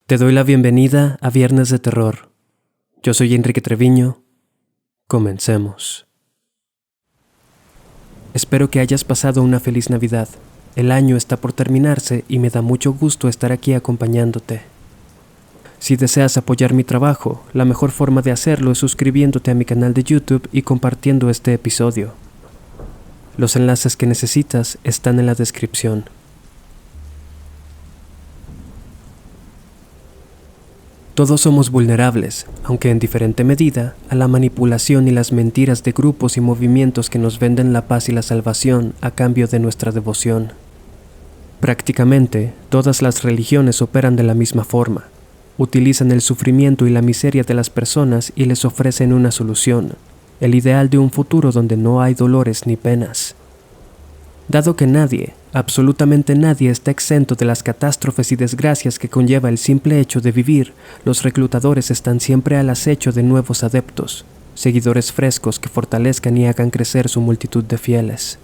Te doy la bienvenida a Viernes de Terror. Yo soy Enrique Treviño. Comencemos. Espero que hayas pasado una feliz Navidad. El año está por terminarse y me da mucho gusto estar aquí acompañándote. Si deseas apoyar mi trabajo, la mejor forma de hacerlo es suscribiéndote a mi canal de YouTube y compartiendo este episodio. Los enlaces que necesitas están en la descripción. Todos somos vulnerables, aunque en diferente medida, a la manipulación y las mentiras de grupos y movimientos que nos venden la paz y la salvación a cambio de nuestra devoción. Prácticamente, todas las religiones operan de la misma forma. Utilizan el sufrimiento y la miseria de las personas y les ofrecen una solución, el ideal de un futuro donde no hay dolores ni penas. Dado que nadie, absolutamente nadie está exento de las catástrofes y desgracias que conlleva el simple hecho de vivir, los reclutadores están siempre al acecho de nuevos adeptos, seguidores frescos que fortalezcan y hagan crecer su multitud de fieles.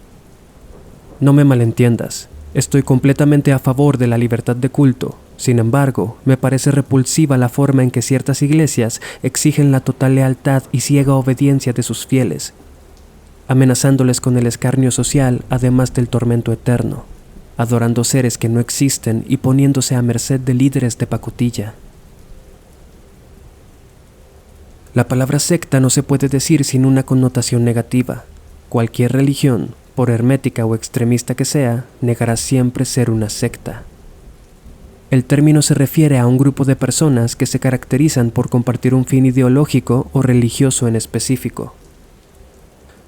No me malentiendas, estoy completamente a favor de la libertad de culto. Sin embargo, me parece repulsiva la forma en que ciertas iglesias exigen la total lealtad y ciega obediencia de sus fieles, amenazándoles con el escarnio social además del tormento eterno, adorando seres que no existen y poniéndose a merced de líderes de pacotilla. La palabra secta no se puede decir sin una connotación negativa. Cualquier religión, por hermética o extremista que sea, negará siempre ser una secta. El término se refiere a un grupo de personas que se caracterizan por compartir un fin ideológico o religioso en específico.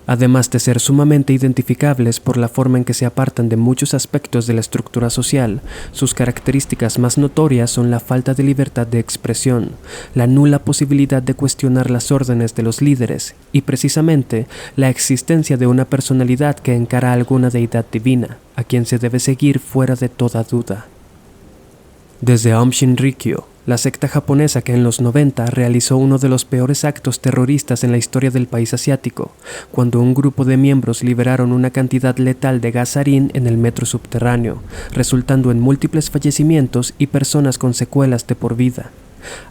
Además de ser sumamente identificables por la forma en que se apartan de muchos aspectos de la estructura social, sus características más notorias son la falta de libertad de expresión, la nula posibilidad de cuestionar las órdenes de los líderes y, precisamente, la existencia de una personalidad que encara a alguna deidad divina, a quien se debe seguir fuera de toda duda. Desde Aum Shinrikyo, la secta japonesa que en los 90 realizó uno de los peores actos terroristas en la historia del país asiático, cuando un grupo de miembros liberaron una cantidad letal de gas sarín en el metro subterráneo, resultando en múltiples fallecimientos y personas con secuelas de por vida,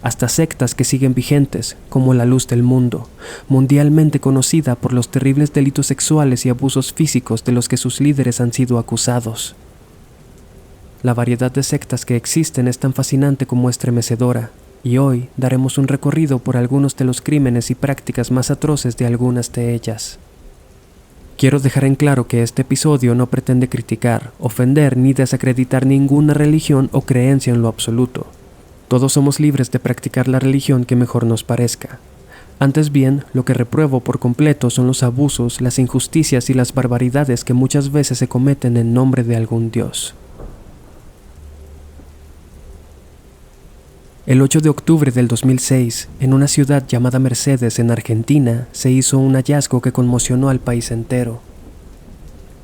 hasta sectas que siguen vigentes, como la Luz del Mundo, mundialmente conocida por los terribles delitos sexuales y abusos físicos de los que sus líderes han sido acusados. La variedad de sectas que existen es tan fascinante como estremecedora, y hoy daremos un recorrido por algunos de los crímenes y prácticas más atroces de algunas de ellas. Quiero dejar en claro que este episodio no pretende criticar, ofender ni desacreditar ninguna religión o creencia en lo absoluto. Todos somos libres de practicar la religión que mejor nos parezca. Antes bien, lo que repruebo por completo son los abusos, las injusticias y las barbaridades que muchas veces se cometen en nombre de algún dios. El 8 de octubre del 2006, en una ciudad llamada Mercedes, en Argentina, se hizo un hallazgo que conmocionó al país entero.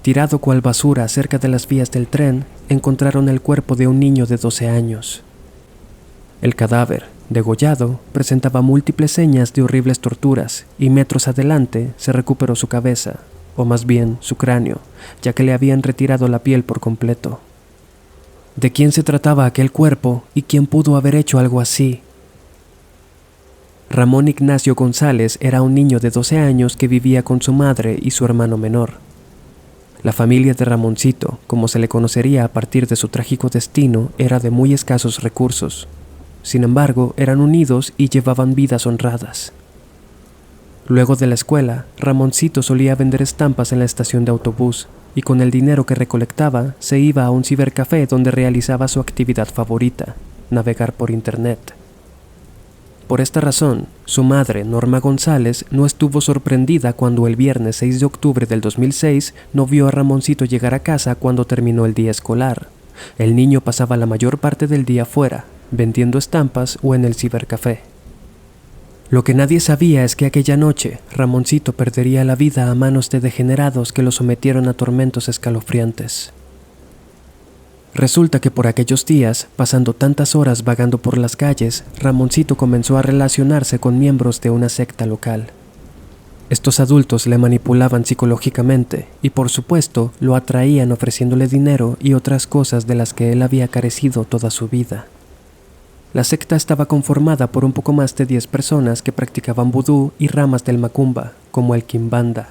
Tirado cual basura cerca de las vías del tren, encontraron el cuerpo de un niño de 12 años. El cadáver, degollado, presentaba múltiples señas de horribles torturas y metros adelante se recuperó su cabeza, o más bien su cráneo, ya que le habían retirado la piel por completo. ¿De quién se trataba aquel cuerpo y quién pudo haber hecho algo así? Ramón Ignacio González era un niño de 12 años que vivía con su madre y su hermano menor. La familia de Ramoncito, como se le conocería a partir de su trágico destino, era de muy escasos recursos. Sin embargo, eran unidos y llevaban vidas honradas. Luego de la escuela, Ramoncito solía vender estampas en la estación de autobús, y con el dinero que recolectaba se iba a un cibercafé donde realizaba su actividad favorita, navegar por internet. Por esta razón, su madre, Norma González, no estuvo sorprendida cuando el viernes 6 de octubre del 2006 no vio a Ramoncito llegar a casa cuando terminó el día escolar. El niño pasaba la mayor parte del día fuera, vendiendo estampas o en el cibercafé. Lo que nadie sabía es que aquella noche, Ramoncito perdería la vida a manos de degenerados que lo sometieron a tormentos escalofriantes. Resulta que por aquellos días, pasando tantas horas vagando por las calles, Ramoncito comenzó a relacionarse con miembros de una secta local. Estos adultos le manipulaban psicológicamente y, por supuesto, lo atraían ofreciéndole dinero y otras cosas de las que él había carecido toda su vida. La secta estaba conformada por un poco más de 10 personas que practicaban vudú y ramas del macumba, como el quimbanda.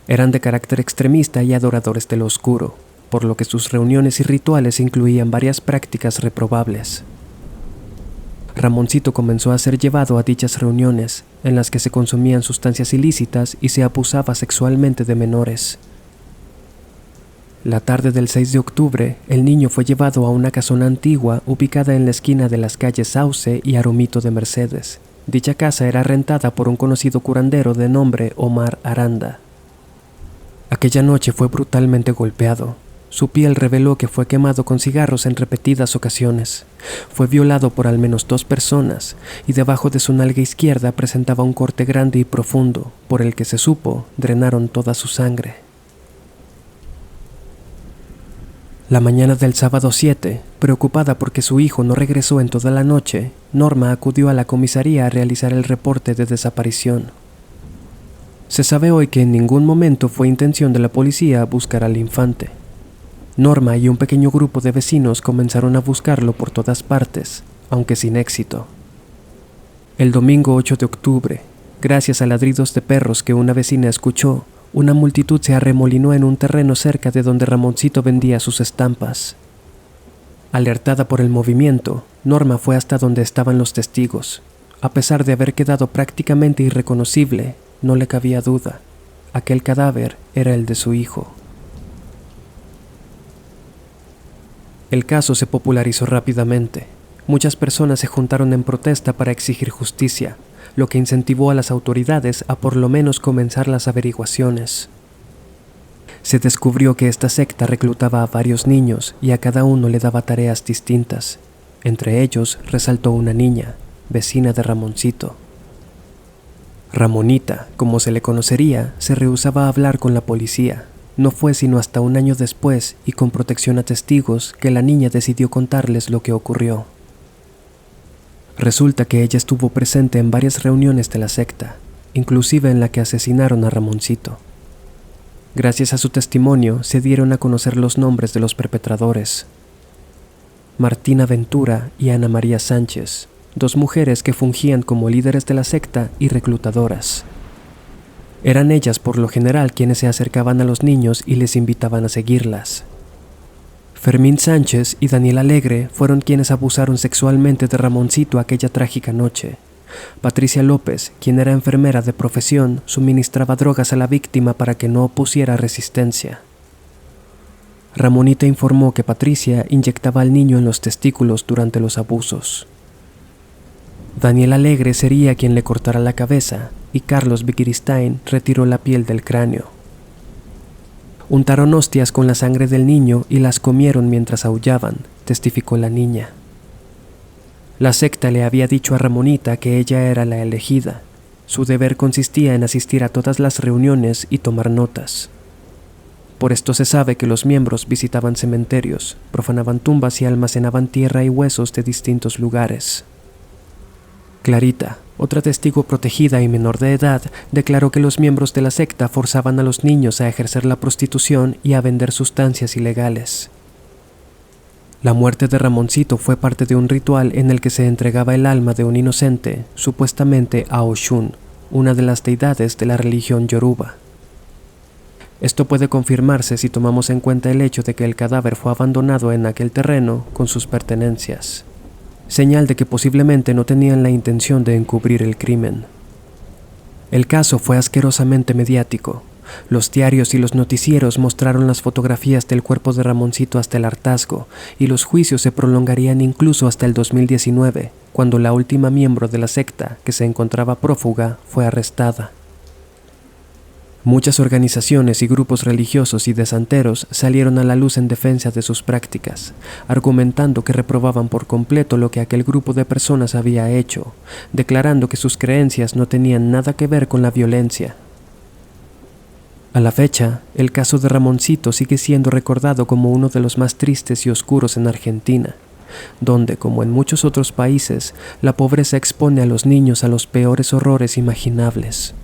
Eran de carácter extremista y adoradores de lo oscuro, por lo que sus reuniones y rituales incluían varias prácticas reprobables. Ramoncito comenzó a ser llevado a dichas reuniones, en las que se consumían sustancias ilícitas y se abusaba sexualmente de menores. La tarde del 6 de octubre, el niño fue llevado a una casona antigua ubicada en la esquina de las calles Sauce y Aromito de Mercedes. Dicha casa era rentada por un conocido curandero de nombre Omar Aranda. Aquella noche fue brutalmente golpeado. Su piel reveló que fue quemado con cigarros en repetidas ocasiones. Fue violado por al menos 2 personas y debajo de su nalga izquierda presentaba un corte grande y profundo, por el que se supo drenaron toda su sangre. La mañana del sábado 7, preocupada porque su hijo no regresó en toda la noche, Norma acudió a la comisaría a realizar el reporte de desaparición. Se sabe hoy que en ningún momento fue intención de la policía buscar al infante. Norma y un pequeño grupo de vecinos comenzaron a buscarlo por todas partes, aunque sin éxito. El domingo 8 de octubre, gracias a ladridos de perros que una vecina escuchó, una multitud se arremolinó en un terreno cerca de donde Ramoncito vendía sus estampas. Alertada por el movimiento, Norma fue hasta donde estaban los testigos. A pesar de haber quedado prácticamente irreconocible, no le cabía duda. Aquel cadáver era el de su hijo. El caso se popularizó rápidamente. Muchas personas se juntaron en protesta para exigir justicia, lo que incentivó a las autoridades a por lo menos comenzar las averiguaciones. Se descubrió que esta secta reclutaba a varios niños y a cada uno le daba tareas distintas. Entre ellos resaltó una niña, vecina de Ramoncito. Ramonita, como se le conocería, se rehusaba a hablar con la policía. No fue sino hasta un año después y con protección a testigos que la niña decidió contarles lo que ocurrió. Resulta que ella estuvo presente en varias reuniones de la secta, inclusive en la que asesinaron a Ramoncito. Gracias a su testimonio se dieron a conocer los nombres de los perpetradores: Martina Ventura y Ana María Sánchez, 2 mujeres que fungían como líderes de la secta y reclutadoras. Eran ellas por lo general quienes se acercaban a los niños y les invitaban a seguirlas. Fermín Sánchez y Daniel Alegre fueron quienes abusaron sexualmente de Ramoncito aquella trágica noche. Patricia López, quien era enfermera de profesión, suministraba drogas a la víctima para que no opusiera resistencia. Ramonita informó que Patricia inyectaba al niño en los testículos durante los abusos. Daniel Alegre sería quien le cortara la cabeza y Carlos Begiristain retiró la piel del cráneo. Untaron hostias con la sangre del niño y las comieron mientras aullaban, testificó la niña. La secta le había dicho a Ramonita que ella era la elegida. Su deber consistía en asistir a todas las reuniones y tomar notas. Por esto se sabe que los miembros visitaban cementerios, profanaban tumbas y almacenaban tierra y huesos de distintos lugares. Clarita, otra testigo protegida y menor de edad, declaró que los miembros de la secta forzaban a los niños a ejercer la prostitución y a vender sustancias ilegales. La muerte de Ramoncito fue parte de un ritual en el que se entregaba el alma de un inocente, supuestamente a Oshun, una de las deidades de la religión yoruba. Esto puede confirmarse si tomamos en cuenta el hecho de que el cadáver fue abandonado en aquel terreno con sus pertenencias, señal de que posiblemente no tenían la intención de encubrir el crimen. El caso fue asquerosamente mediático. Los diarios y los noticieros mostraron las fotografías del cuerpo de Ramoncito hasta el hartazgo, y los juicios se prolongarían incluso hasta el 2019, cuando la última miembro de la secta, que se encontraba prófuga, fue arrestada. Muchas organizaciones y grupos religiosos y de santeros salieron a la luz en defensa de sus prácticas, argumentando que reprobaban por completo lo que aquel grupo de personas había hecho, declarando que sus creencias no tenían nada que ver con la violencia. A la fecha, el caso de Ramoncito sigue siendo recordado como uno de los más tristes y oscuros en Argentina, donde, como en muchos otros países, la pobreza expone a los niños a los peores horrores imaginables.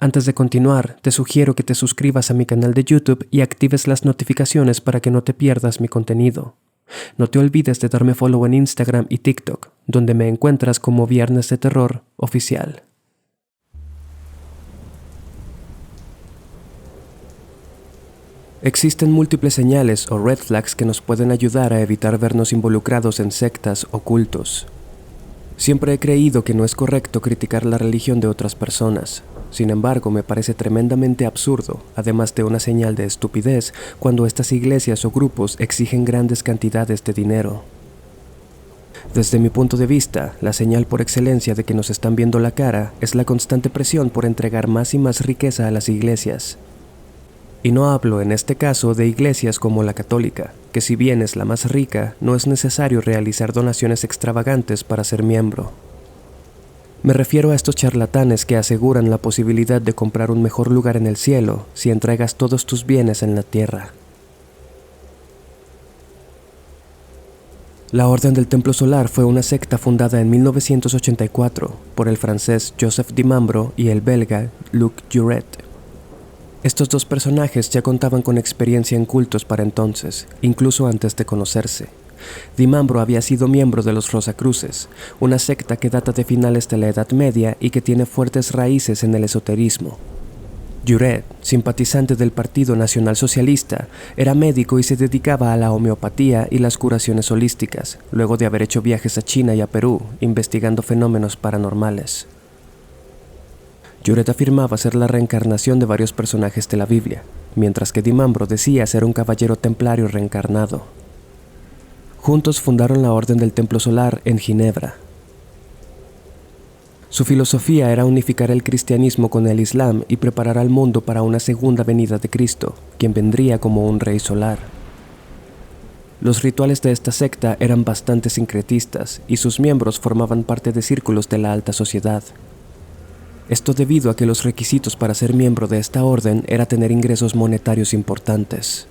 Antes de continuar, te sugiero que te suscribas a mi canal de YouTube y actives las notificaciones para que no te pierdas mi contenido. No te olvides de darme follow en Instagram y TikTok, donde me encuentras como Viernes de Terror Oficial. Existen múltiples señales o red flags que nos pueden ayudar a evitar vernos involucrados en sectas o cultos. Siempre he creído que no es correcto criticar la religión de otras personas. Sin embargo, me parece tremendamente absurdo, además de una señal de estupidez, cuando estas iglesias o grupos exigen grandes cantidades de dinero. Desde mi punto de vista, la señal por excelencia de que nos están viendo la cara es la constante presión por entregar más y más riqueza a las iglesias. Y no hablo en este caso de iglesias como la católica, que si bien es la más rica, no es necesario realizar donaciones extravagantes para ser miembro. Me refiero a estos charlatanes que aseguran la posibilidad de comprar un mejor lugar en el cielo si entregas todos tus bienes en la tierra. La Orden del Templo Solar fue una secta fundada en 1984 por el francés Joseph Dimambro y el belga Luc Jouret. Estos dos personajes ya contaban con experiencia en cultos para entonces, incluso antes de conocerse. Dimambro había sido miembro de los Rosacruces, una secta que data de finales de la Edad Media y que tiene fuertes raíces en el esoterismo. Jouret, simpatizante del Partido Nacional Socialista, era médico y se dedicaba a la homeopatía y las curaciones holísticas, luego de haber hecho viajes a China y a Perú, investigando fenómenos paranormales. Jouret afirmaba ser la reencarnación de varios personajes de la Biblia, mientras que Dimambro decía ser un caballero templario reencarnado. Juntos fundaron la Orden del Templo Solar en Ginebra. Su filosofía era unificar el cristianismo con el islam y preparar al mundo para una segunda venida de Cristo, quien vendría como un rey solar. Los rituales de esta secta eran bastante sincretistas y sus miembros formaban parte de círculos de la alta sociedad. Esto debido a que los requisitos para ser miembro de esta orden era tener ingresos monetarios importantes.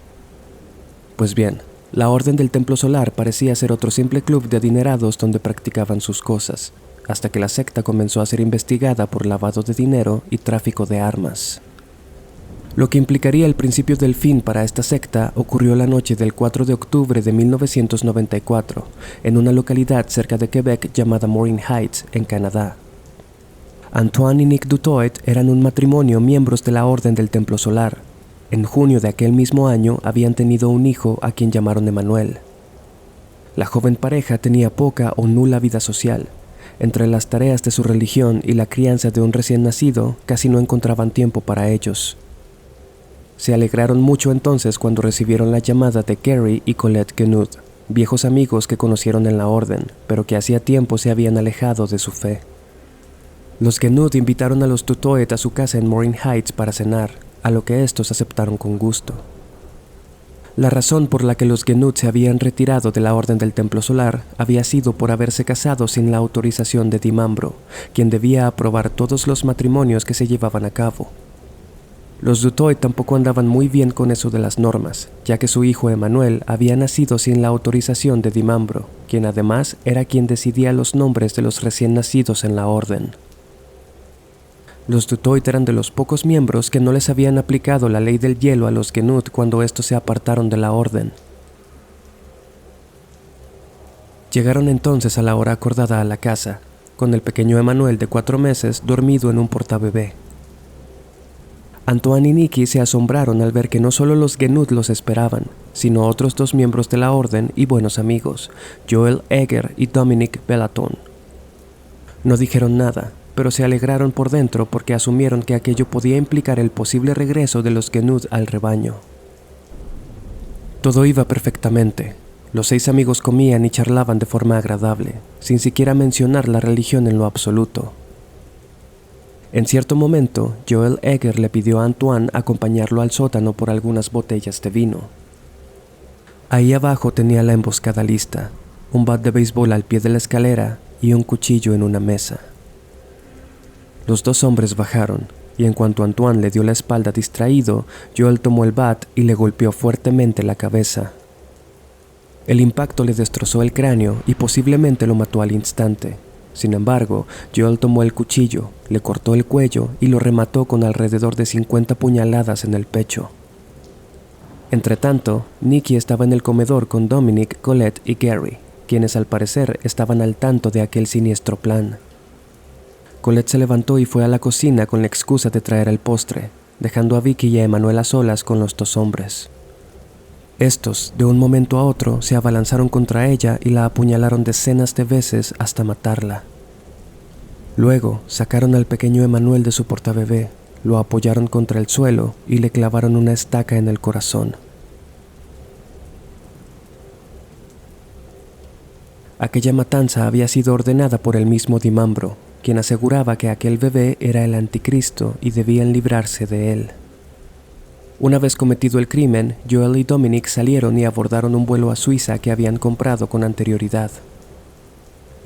Pues bien, la Orden del Templo Solar parecía ser otro simple club de adinerados donde practicaban sus cosas, hasta que la secta comenzó a ser investigada por lavado de dinero y tráfico de armas. Lo que implicaría el principio del fin para esta secta ocurrió la noche del 4 de octubre de 1994, en una localidad cerca de Quebec llamada Morin Heights, en Canadá. Antoine y Nick Dutoit eran un matrimonio miembros de la Orden del Templo Solar. En junio de aquel mismo año habían tenido un hijo a quien llamaron Emmanuel. La joven pareja tenía poca o nula vida social. Entre las tareas de su religión y la crianza de un recién nacido, casi no encontraban tiempo para ellos. Se alegraron mucho entonces cuando recibieron la llamada de Carrie y Colette Guenot, viejos amigos que conocieron en la Orden, pero que hacía tiempo se habían alejado de su fe. Los Guenot invitaron a los Dutoit a su casa en Morin Heights para cenar, a lo que estos aceptaron con gusto. La razón por la que los Guenot se habían retirado de la Orden del Templo Solar había sido por haberse casado sin la autorización de Dimambro, quien debía aprobar todos los matrimonios que se llevaban a cabo. Los Dutoit tampoco andaban muy bien con eso de las normas, ya que su hijo Emmanuel había nacido sin la autorización de Dimambro, quien además era quien decidía los nombres de los recién nacidos en la Orden. Los Dutoit eran de los pocos miembros que no les habían aplicado la ley del hielo a los Guenot cuando estos se apartaron de la Orden. Llegaron entonces a la hora acordada a la casa, con el pequeño Emmanuel de 4 meses dormido en un portabebé. Antoine y Nicky se asombraron al ver que no solo los Guenot los esperaban, sino otros 2 miembros de la Orden y buenos amigos, Joel Egger y Dominic Bellaton. No dijeron nada, pero se alegraron por dentro porque asumieron que aquello podía implicar el posible regreso de los Guenot al rebaño. Todo iba perfectamente. Los 6 amigos comían y charlaban de forma agradable, sin siquiera mencionar la religión en lo absoluto. En cierto momento, Joel Egger le pidió a Antoine acompañarlo al sótano por algunas botellas de vino. Ahí abajo tenía la emboscada lista, un bat de béisbol al pie de la escalera y un cuchillo en una mesa. Los 2 hombres bajaron, y en cuanto Antoine le dio la espalda distraído, Joel tomó el bat y le golpeó fuertemente la cabeza. El impacto le destrozó el cráneo y posiblemente lo mató al instante. Sin embargo, Joel tomó el cuchillo, le cortó el cuello y lo remató con alrededor de 50 puñaladas en el pecho. Entretanto, Nikki estaba en el comedor con Dominic, Colette y Gary, quienes al parecer estaban al tanto de aquel siniestro plan. Colette se levantó y fue a la cocina con la excusa de traer el postre, dejando a Vicky y a Emanuel a solas con los dos hombres. Estos, de un momento a otro, se abalanzaron contra ella y la apuñalaron decenas de veces hasta matarla. Luego, sacaron al pequeño Emanuel de su portabebé, lo apoyaron contra el suelo y le clavaron una estaca en el corazón. Aquella matanza había sido ordenada por el mismo Dimambro, quien aseguraba que aquel bebé era el anticristo y debían librarse de él. Una vez cometido el crimen, Joel y Dominic salieron y abordaron un vuelo a Suiza que habían comprado con anterioridad.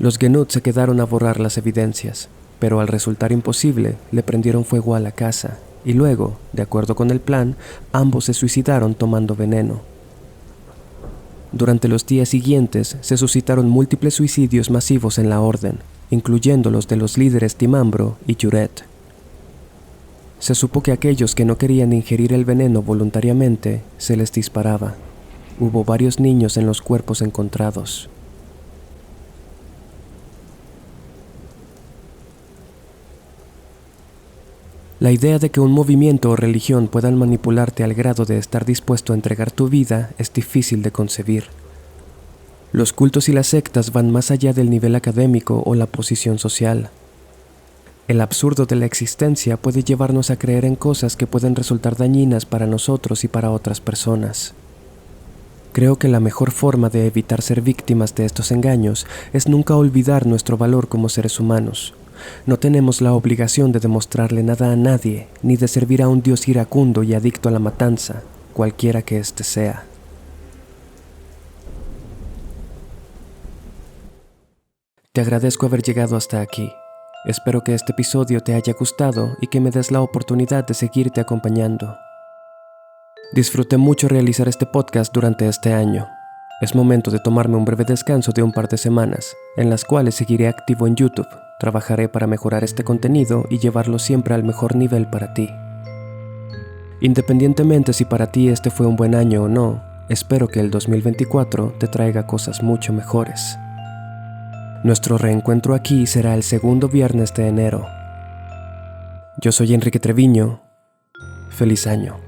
Los Genut se quedaron a borrar las evidencias, pero al resultar imposible, le prendieron fuego a la casa, y luego, de acuerdo con el plan, ambos se suicidaron tomando veneno. Durante los días siguientes, se suscitaron múltiples suicidios masivos en la orden, incluyendo los de los líderes Dimambro y Juret. Se supo que aquellos que no querían ingerir el veneno voluntariamente se les disparaba. Hubo varios niños en los cuerpos encontrados. La idea de que un movimiento o religión puedan manipularte al grado de estar dispuesto a entregar tu vida es difícil de concebir. Los cultos y las sectas van más allá del nivel académico o la posición social. El absurdo de la existencia puede llevarnos a creer en cosas que pueden resultar dañinas para nosotros y para otras personas. Creo que la mejor forma de evitar ser víctimas de estos engaños es nunca olvidar nuestro valor como seres humanos. No tenemos la obligación de demostrarle nada a nadie, ni de servir a un Dios iracundo y adicto a la matanza, cualquiera que éste sea. Te agradezco haber llegado hasta aquí. Espero que este episodio te haya gustado y que me des la oportunidad de seguirte acompañando. Disfruté mucho realizar este podcast durante este año. Es momento de tomarme un breve descanso de un par de semanas, en las cuales seguiré activo en YouTube. Trabajaré para mejorar este contenido y llevarlo siempre al mejor nivel para ti. Independientemente si para ti este fue un buen año o no, espero que el 2024 te traiga cosas mucho mejores. Nuestro reencuentro aquí será el segundo viernes de enero. Yo soy Enrique Treviño. Feliz año.